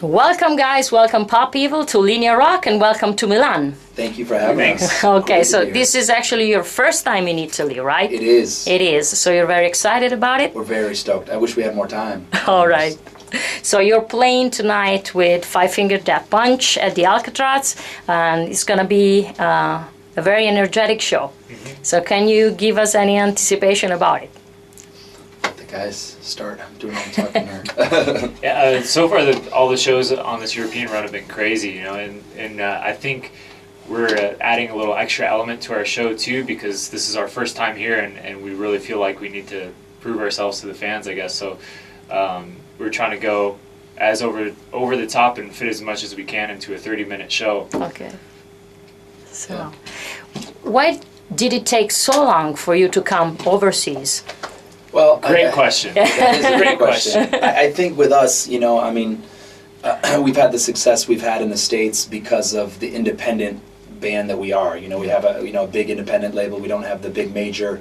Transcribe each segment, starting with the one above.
Welcome guys, welcome Pop People to Linea Rock and welcome to Milan. Thank you for having us. Okay, so this is actually your first time in Italy, right? It is. It is. So you're very excited about it? We're very stoked. I wish we had more time. All right. So you're playing tonight with Five Finger Death Punch at the Alcatraz, and it's going to be a very energetic show. So can you give us any anticipation about it? Guys, start. I'm doing all the talking here. Yeah, so far all the shows on this European run have been crazy, you know, and I think we're adding a little extra element to our show too, because this is our first time here, and we really feel like we need to prove ourselves to the fans, I guess. So we're trying to go as over the top and fit as much as we can into a 30-minute show. Okay. So, why did it take so long for you to come overseas? Well, great question. That is a great question. I think with us, you know, I mean, we've had the success we've had in the States because of the independent band that we are. You know, we have a big independent label. We don't have the big major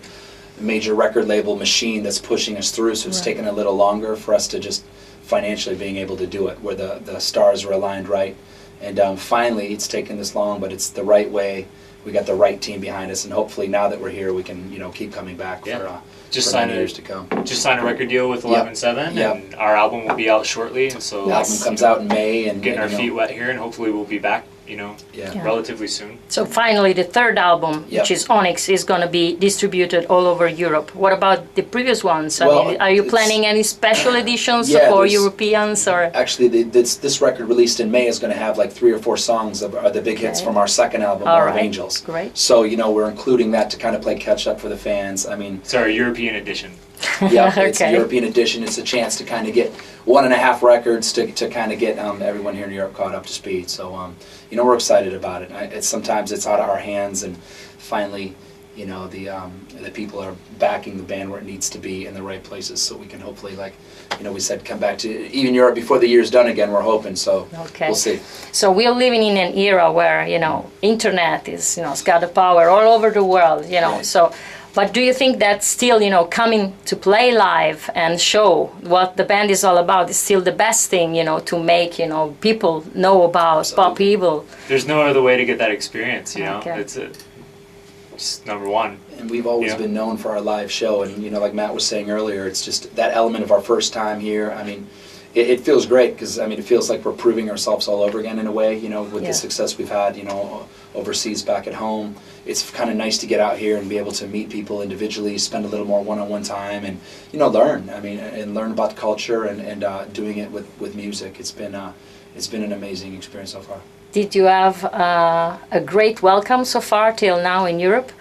record label machine that's pushing us through. So it's taken a little longer for us to just financially being able to do it, where the stars are aligned right. And finally, it's taken this long, but it's the right way. We got the right team behind us, and hopefully now that we're here, we can keep coming back for many years to come. Just signed a record deal with 11-7, and our album will be out shortly. And so the album comes out in May, and getting our feet wet here, and hopefully we'll be back, relatively soon. So finally, the third album, which is Onyx, is going to be distributed all over Europe. What about the previous ones? I mean, are you planning any special editions for Europeans, or? Actually, this record released in May is going to have like 3 or 4 songs of the big hits from our second album, War of Angels. Great. So we're including that to kind of play catch up for the fans. I mean, it's our European edition. Yeah, it's a European edition. It's a chance to kind of get 1.5 records to kind of get everyone here in Europe caught up to speed. So we're excited about it. Sometimes it's out of our hands, and finally, the people are backing the band where it needs to be in the right places, so we can hopefully, like we said, come back to even Europe before the year's done again. We're hoping, so we'll see. So we're living in an era where internet is it's got the power all over the world. Right. So. But do you think that still, coming to play live and show what the band is all about is still the best thing, to make, people know about Pop People? There's no other way to get that experience, It's just number one. And we've always been known for our live show, and, like Matt was saying earlier, it's just that element of our first time here. I mean, it feels great because, it feels like we're proving ourselves all over again in a way, with the success we've had, overseas back at home. It's kind of nice to get out here and be able to meet people individually, spend a little more one-on-one time, and learn. And learn about the culture and doing it with music. It's been an amazing experience so far. Did you have a great welcome so far till now in Europe?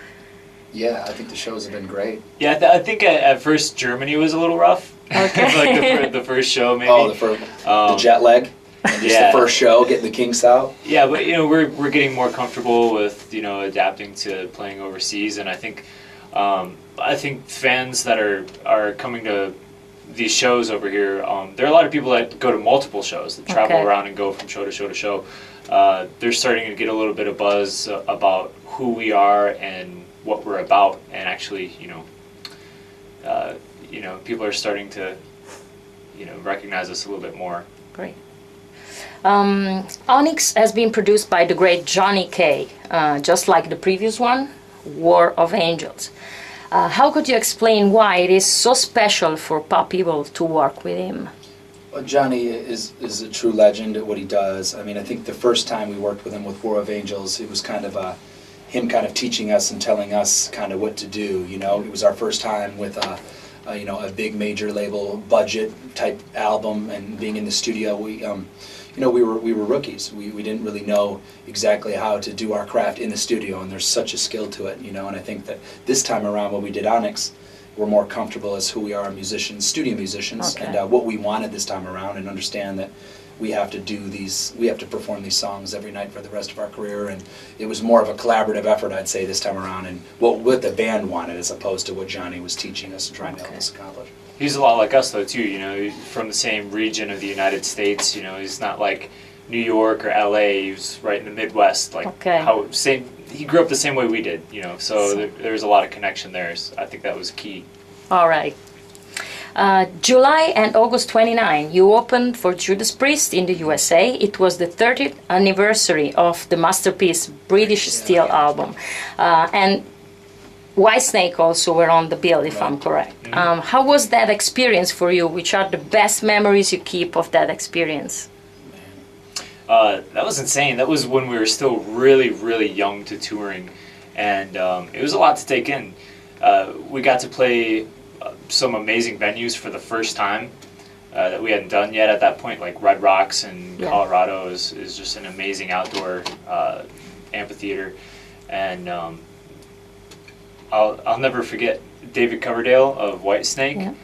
Yeah, I think the shows have been great. Yeah, I think at first Germany was a little rough. Okay. Like the first show, maybe. Oh, the jet lag. And just the first show, getting the kinks out. Yeah, but we're getting more comfortable with adapting to playing overseas, and I think fans that are coming to these shows over here, there are a lot of people that go to multiple shows, that travel around and go from show to show to show. They're starting to get a little bit of buzz about who we are and what we're about, and actually people are starting to recognize us a little bit more. Great. Onyx has been produced by the great Johnny K, just like the previous one, War of Angels. How could you explain why it is so special for Pop People to work with him? Well, Johnny is a true legend at what he does. I mean, I think the first time we worked with him with War of Angels, it was kind of him kind of teaching us and telling us kind of what to do. It was our first time with a big major label budget type album, and being in the studio, we were rookies. We didn't really know exactly how to do our craft in the studio, and there's such a skill to it, and I think that this time around when we did Onyx, we're more comfortable as who we are, musicians, studio musicians, and what we wanted this time around, and understand that we have to perform these songs every night for the rest of our career, and it was more of a collaborative effort, I'd say, this time around, and what the band wanted as opposed to what Johnny was teaching us and trying to help us accomplish. He's a lot like us though too, from the same region of the United States, he's not like New York or LA, he was right in the Midwest, he grew up the same way we did, so there's a lot of connection there, so I think that was key. All right. July and August 29, you opened for Judas Priest in the USA. It was the 30th anniversary of the masterpiece British Steel album. And Whitesnake also were on the bill, if I'm correct. How was that experience for you? Which are the best memories you keep of that experience? That was insane. That was when we were still really, really young to touring. And it was a lot to take in. We got to play some amazing venues for the first time that we hadn't done yet at that point, like Red Rocks in Colorado is just an amazing outdoor amphitheater. And I'll never forget David Coverdale of Whitesnake. Yeah.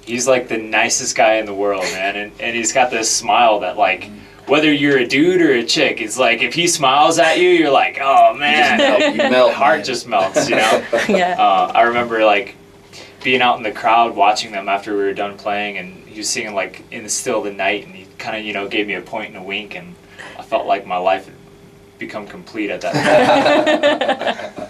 He's like the nicest guy in the world, man, and he's got this smile that, like, whether you're a dude or a chick, it's like if he smiles at you, you're like, oh man, you melt, heart just melts, you know. I remember like being out in the crowd watching them after we were done playing, and he was singing like "In the Still of the Night," and he kind of, you know, gave me a point and a wink, and I felt like my life had become complete at that point.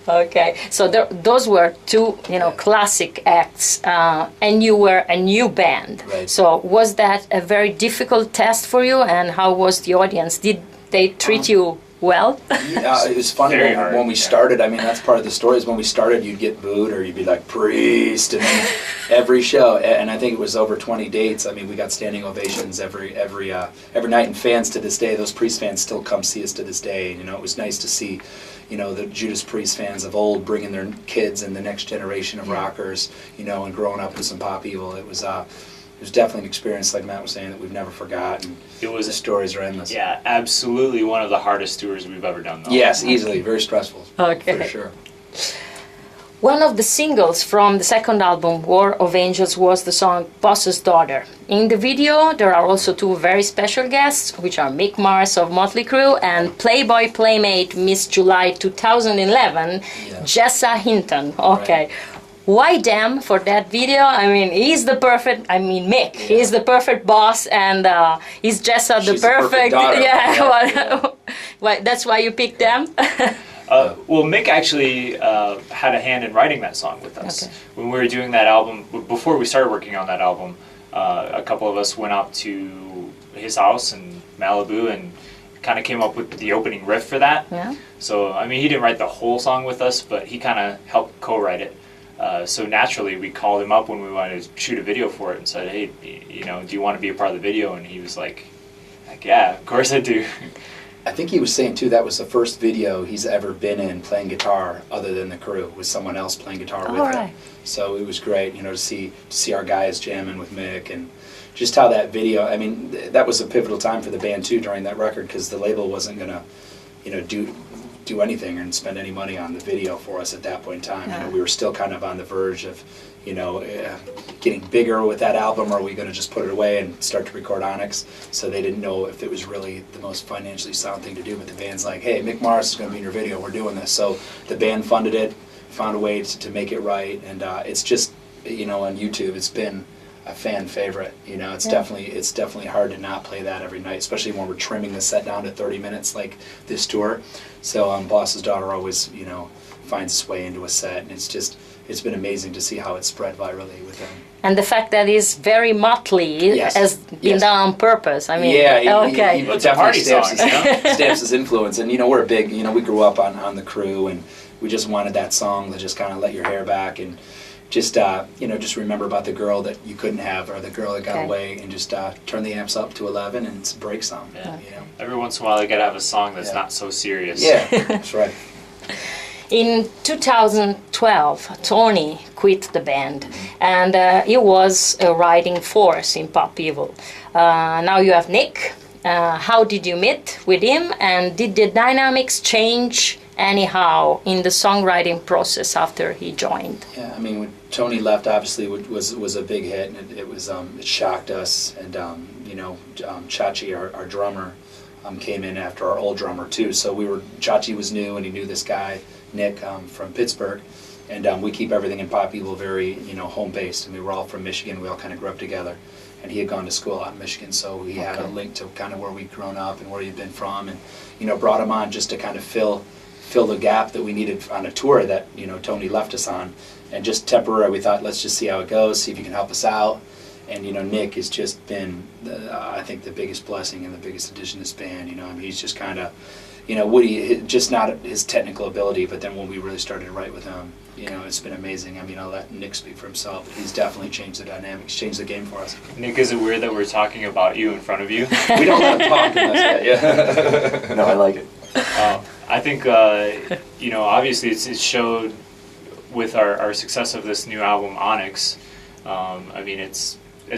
Okay, so those were two, you know, classic acts, and you were a new band. Right. So was that a very difficult test for you, and how was the audience? Did they treat you well? Yeah, it was funny when we started. I mean, that's part of the story. Is when we started, you'd get booed or you'd be like Priest, and then every show, and I think it was over 20 dates. I mean, we got standing ovations every night, and fans to this day, those Priest fans still come see us to this day. You know, it was nice to see, you know, the Judas Priest fans of old bringing their kids and the next generation of rockers, you know, and growing up with some pop evil. It was definitely an experience, like Matt was saying, that we've never forgotten. The stories are endless. Yeah, absolutely one of the hardest tours we've ever done, though. Yes, easily. Very stressful. Okay. For sure. One of the singles from the second album, War of Angels, was the song Boss's Daughter. In the video, there are also two very special guests, which are Mick Mars of Motley Crue and Playboy Playmate Miss July 2011, Jessa Hinton. Okay. Right. Why them for that video? I mean, he's the perfect, Mick, he's the perfect boss, and he's Jessa the perfect daughter. Well, that's why you picked them? Well, Mick actually had a hand in writing that song with us. Okay. When we were doing that album, before we started working on that album, a couple of us went out to his house in Malibu and kind of came up with the opening riff for that. Yeah. So, I mean, he didn't write the whole song with us, but he kind of helped co-write it. So naturally, we called him up when we wanted to shoot a video for it and said, hey, you know, do you want to be a part of the video? And he was like, yeah, of course I do. I think he was saying, too, that was the first video he's ever been in playing guitar other than the crew, with someone else playing guitar with him. So it was great, you know, to see our guys jamming with Mick, and just how that video, I mean, that was a pivotal time for the band, too, during that record, because the label wasn't going to, you know, do anything and spend any money on the video for us at that point in time. Yeah. You know, we were still kind of on the verge of, you know, getting bigger with that album, or are we going to just put it away and start to record Onyx? So they didn't know if it was really the most financially sound thing to do, but the band's like, hey, Mick Mars is going to be in your video, we're doing this. So the band funded it, found a way to make it right, and it's just, you know, on YouTube, it's been a fan favorite. You know, it's definitely hard to not play that every night, especially when we're trimming the set down to 30 minutes like this tour. So Boss's Daughter always, you know, finds its way into a set, and it's been amazing to see how it spread virally with them. And the fact that it's very Motley has been done on purpose. I mean, he definitely stamps his influence. And, you know, we're a big, you know, we grew up on the crew, and we just wanted that song to just kind of let your hair back and just, you know, just remember about the girl that you couldn't have, or the girl that got away, and just turn the amps up to 11 and it's a break song. Yeah. You know? Every once in a while you got to have a song that's not so serious. Yeah, that's right. In 2012, Tony quit the band, and he was a riding force in Pop Evil. Now you have Nick. How did you meet with him, and did the dynamics change anyhow in the songwriting process after he joined? Yeah, I mean, when Tony left, obviously was a big hit, and it shocked us. And you know, Chachi, our drummer, came in after our old drummer too. So Chachi was new, and he knew this guy Nick from Pittsburgh, and we keep everything in Pop Evil very, you know, home based. And we were all from Michigan. We all kind of grew up together. And he had gone to school out in Michigan, so he had a link to kind of where we'd grown up and where he'd been from, and, you know, brought him on just to kind of fill fill the gap that we needed on a tour that, you know, Tony left us on. And just temporary, we thought, let's just see how it goes, see if you can help us out. And, you know, Nick has just been, I think, the biggest blessing and the biggest addition to this band. You know, I mean, he's just kind of, you know, Woody, just not his technical ability, but then when we really started to write with him, you know, it's been amazing. I mean, I'll let Nick speak for himself. He's definitely changed the dynamics, changed the game for us. Nick, is it weird that we're talking about you in front of you? We don't let him talk unless that, yeah. No, I like it. I think, you know, obviously it's showed with our success of this new album, Onyx. I mean, it's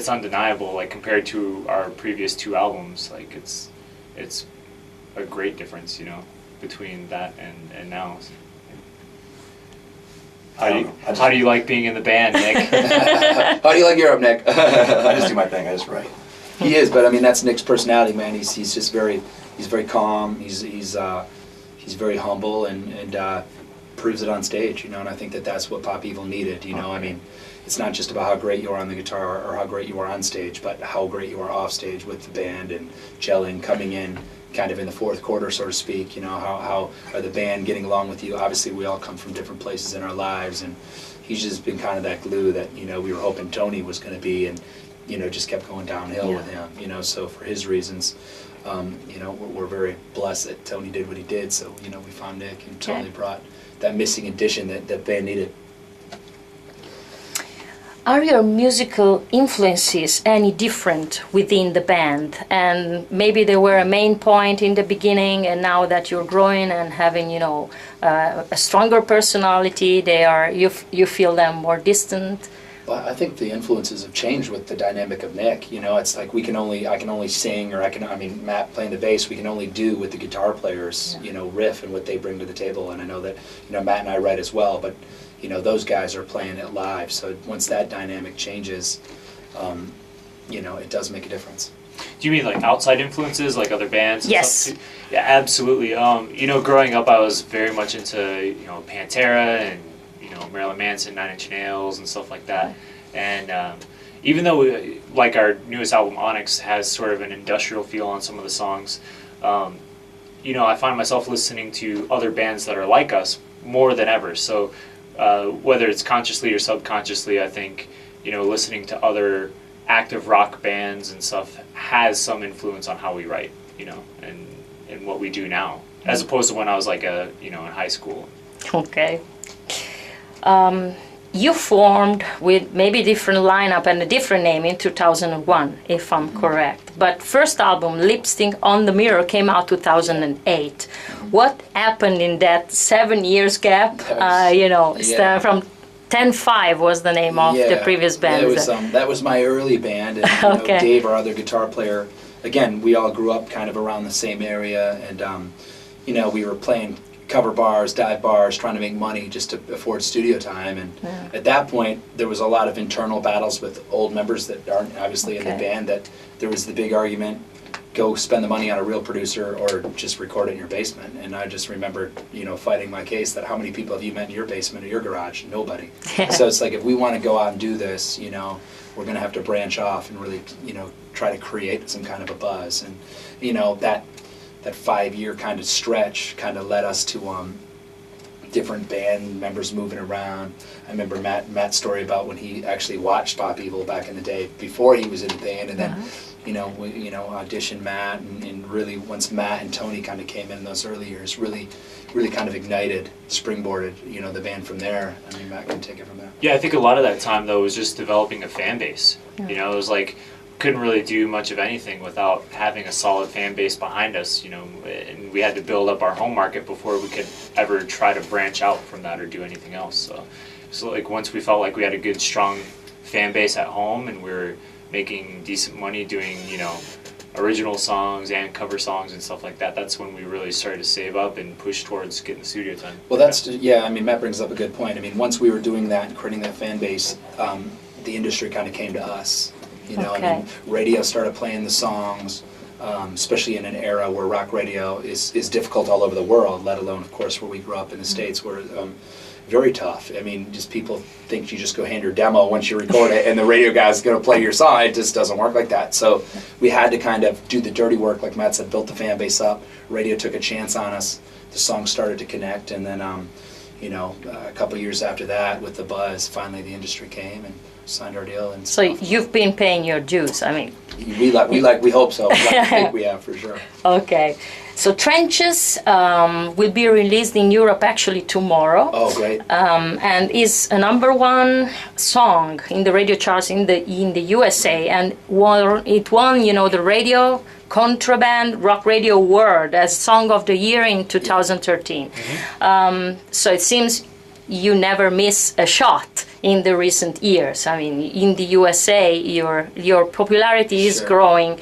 undeniable, like, compared to our previous 2 albums. Like, it's a great difference, you know, between that and now. How do you like being in the band, Nick? How do you like Europe, Nick? I just do my thing. I just write. He is, but I mean, that's Nick's personality, man. He's just very calm. He's very humble and proves it on stage, you know. And I think that's what Pop Evil needed, you know. I mean, it's not just about how great you are on the guitar or how great you are on stage, but how great you are off stage with the band and gelling, coming in kind of in the fourth quarter, so to speak. You know, how are the band getting along with you? Obviously, we all come from different places in our lives, and he's just been kind of that glue that, you know, we were hoping Tony was going to be, and, you know, just kept going downhill with him, you know. So for his reasons, you know, we're very blessed that Tony did what he did. So, you know, we found Nick, and Tony brought that missing addition that the band needed. Are your musical influences any different within the band? And maybe they were a main point in the beginning, and now that you're growing and having, you know, a stronger personality, you feel them more distant? Well, I think the influences have changed with the dynamic of Nick. You know, it's like I can only sing, or I mean, Matt playing the bass, we can only do what the guitar players, you know, riff and what they bring to the table. And I know that, you know, Matt and I write as well, but, you know, those guys are playing it live. So once that dynamic changes, you know, it does make a difference. Do you mean like outside influences, like other bands? And Yes. Stuff too? Yeah, absolutely. You know, growing up, I was very much into, you know, Pantera and, you know, Marilyn Manson, 9 Inch Nails, and stuff like that. And even though, like, our newest album, Onyx, has sort of an industrial feel on some of the songs, you know, I find myself listening to other bands that are like us more than ever. So whether it's consciously or subconsciously, I think, you know, listening to other active rock bands and stuff has some influence on how we write, you know, and what we do now, as opposed to when I was, like, you know, in high school. Okay. You formed with maybe different lineup and a different name in 2001, if I'm correct. But first album, Lipstick on the Mirror, came out 2008. What happened in that 7 years gap? You know, from 10-5 was the name of the previous band. That was my early band. And, you know, Dave, our other guitar player, again, we all grew up kind of around the same area, and you know, we were playing cover bars, dive bars, trying to make money just to afford studio time. And at that point, there was a lot of internal battles with old members that aren't obviously in the band, that there was the big argument, go spend the money on a real producer or just record it in your basement. And I just remember, you know, fighting my case that how many people have you met in your basement or your garage? Nobody. So it's like, if we want to go out and do this, you know, we're going to have to branch off and really, you know, try to create some kind of a buzz. And, you know, that 5-year kind of stretch kind of led us to different band members moving around. I remember Matt's story about when he actually watched Pop Evil back in the day before he was in the band, and then you know, auditioned Matt, and really once Matt and Tony kind of came in those early years, really kind of ignited, springboarded, you know, the band from there. I mean, Matt can take it from there. Yeah, I think a lot of that time though was just developing a fan base. You know, it was like, couldn't really do much of anything without having a solid fan base behind us, you know, and we had to build up our home market before we could ever try to branch out from that or do anything else. So like, once we felt like we had a good, strong fan base at home and we were making decent money doing, you know, original songs and cover songs and stuff like that, that's when we really started to save up and push towards getting the studio time. Well, I mean, Matt brings up a good point. I mean, once we were doing that and creating that fan base, the industry kind of came to us. You know, I mean, radio started playing the songs, especially in an era where rock radio is difficult all over the world, let alone, of course, where we grew up in the States, where very tough. I mean, just people think you just go hand your demo once you record it and the radio guy's going to play your song. It just doesn't work like that. So we had to kind of do the dirty work, like Matt said, built the fan base up. Radio took a chance on us. The song started to connect, and then, you know, a couple years after that, with the buzz, finally the industry came and signed our deal. And so you've been paying your dues. I mean, we hope so. I think we have, for sure. Okay. So Trenches will be released in Europe actually tomorrow. Oh, great! And is a #1 song in the radio charts in the USA, and it won, you know, the radio contraband rock radio award as Song of the Year in 2013. So it seems you never miss a shot in the recent years. I mean, in the USA, your popularity is growing.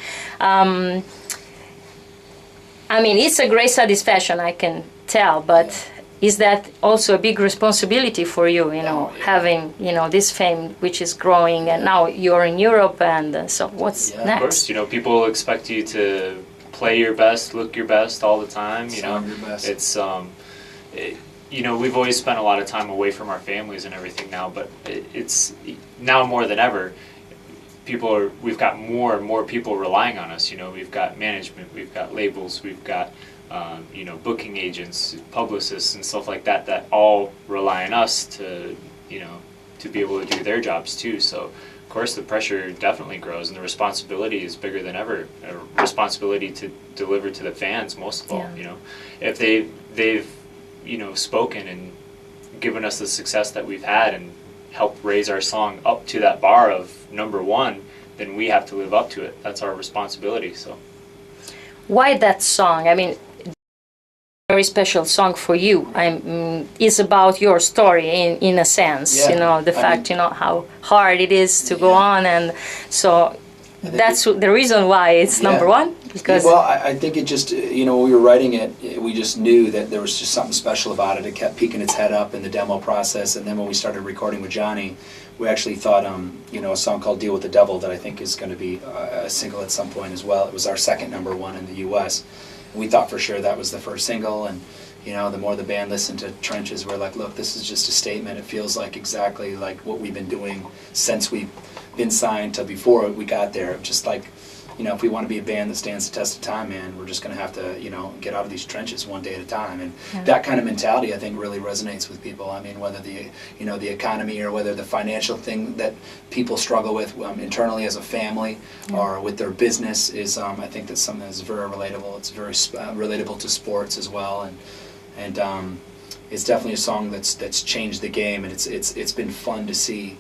I mean, it's a great satisfaction, I can tell, but is that also a big responsibility for you, you know, having, you know, this fame which is growing, and now you're in Europe, and so what's next? Of course, you know, people expect you to play your best, look your best all the time, you know. Your best. It's, you know, we've always spent a lot of time away from our families and everything now, but it's now more than ever. We've got more and more people relying on us. You know, we've got management, we've got labels, we've got you know, booking agents, publicists, and stuff like that all rely on us to, you know, to be able to do their jobs too. So of course the pressure definitely grows, and the responsibility is bigger than ever. A responsibility to deliver to the fans, most of all. You know, if they've you know, spoken and given us the success that we've had and help raise our song up to that bar of #1, then we have to live up to it. That's our responsibility. So, why that song? I mean, very special song for you. Is about your story in a sense. You know, the fact, you know, how hard it is to go on, and so that's the reason why it's #1. Because well, I think it just, you know, when we were writing it, we just knew that there was just something special about it. It kept peeking its head up in the demo process, and then when we started recording with Johnny, we actually thought, you know, a song called "Deal with the Devil" that I think is going to be a single at some point as well. It was our second #1 in the U.S. And we thought for sure that was the first single, and you know, the more the band listened to Trenches, we're like, look, this is just a statement. It feels like exactly like what we've been doing since we've been signed to before we got there. Just like, you know, if we want to be a band that stands the test of time, man, we're just going to have to, you know, get out of these trenches one day at a time. And that kind of mentality, I think, really resonates with people. I mean, whether the, you know, the economy or whether the financial thing that people struggle with internally as a family or with their business is, I think that's something that's very relatable. It's very relatable to sports as well. And it's definitely a song that's changed the game, and it's been fun to see.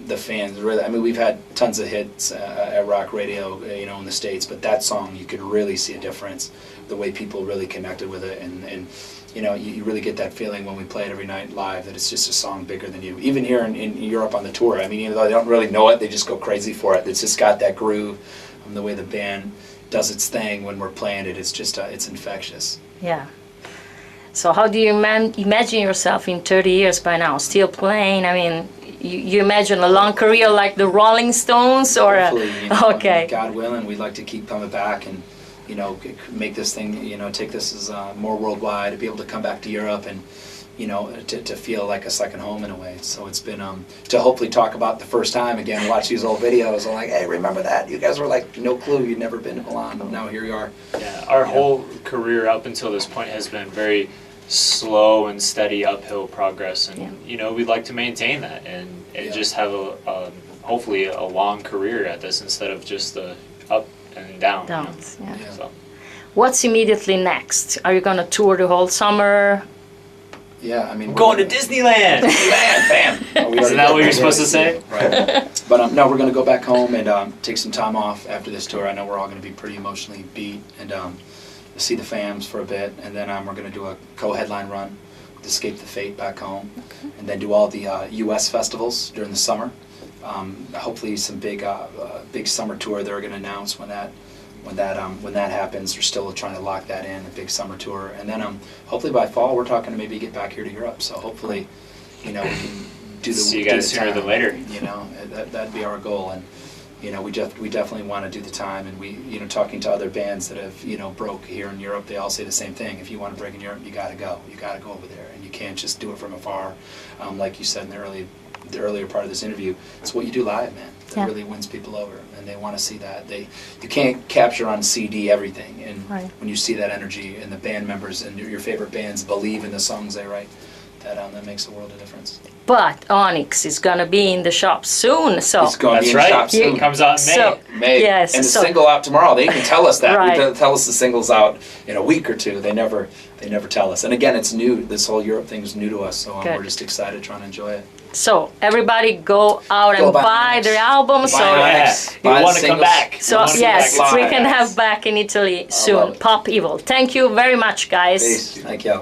The fans really, I mean, we've had tons of hits at rock radio, you know, in the States, but that song, you could really see a difference, the way people really connected with it, and you know, you really get that feeling when we play it every night live, that it's just a song bigger than you. Even here in Europe on the tour, I mean, even though they don't really know it, they just go crazy for it. It's just got that groove, the way the band does its thing when we're playing it, it's just, it's infectious. Yeah. So how do you imagine yourself in 30 years by now? Still playing? I mean, you imagine a long career like the Rolling Stones, or hopefully, you know, okay, God willing, we'd like to keep coming back and, you know, make this thing, you know, take this as more worldwide, to be able to come back to Europe and, you know, to feel like a second home in a way. So it's been to hopefully talk about the first time again, watch these old videos. I'm like, hey, remember that? You guys were like, no clue, you'd never been to Milan. Now here you are. Yeah, our whole career up until this point has been very slow and steady uphill progress, and you know, we'd like to maintain that and just have a hopefully a long career at this instead of just the up and down. Downs, you know? So. What's immediately next? Are you going to tour the whole summer? Yeah, I mean, I'm going to Disneyland. Disneyland, bam. Isn't that what you're supposed to say? Right. But no, we're going to go back home and take some time off after this tour. I know we're all going to be pretty emotionally beat, and see the fams for a bit, and then we're going to do a co-headline run with Escape the Fate back home, and then do all the U.S. festivals during the summer. Hopefully some big summer tour they're going to announce when that happens. We're still trying to lock that in, a big summer tour, and then hopefully by fall we're talking to maybe get back here to Europe. So hopefully, you know, we can do the see you guys sooner than later. You know, that'd be our goal. And you know, we definitely want to do the time, and we, you know, talking to other bands that have, you know, broke here in Europe, they all say the same thing. If you want to break in Europe, you got to go. You got to go over there, and you can't just do it from afar. Like you said in the earlier part of this interview, it's what you do live, man. That really wins people over, and they want to see that. You can't capture on CD everything, and when you see that energy and the band members and your favorite bands believe in the songs they write, that makes a world of difference. But Onyx is gonna be in the shop soon, so It's going to be in the shop soon. It comes out in May. So, May. yes, And the so- single out tomorrow. They even tell us that. Right. They tell us the single's out in a week or two. They never tell us. And again, it's new. This whole Europe thing is new to us, so Good. we're just excited trying to enjoy it. So everybody go out and Go buy buy Onyx. their album. Buy So Onyx. You Buy the want to come singles. back. so You wanna come yes, back. we live. can have back in Italy love soon. it. Pop Evil. Thank you very much, guys. Peace. Thank you.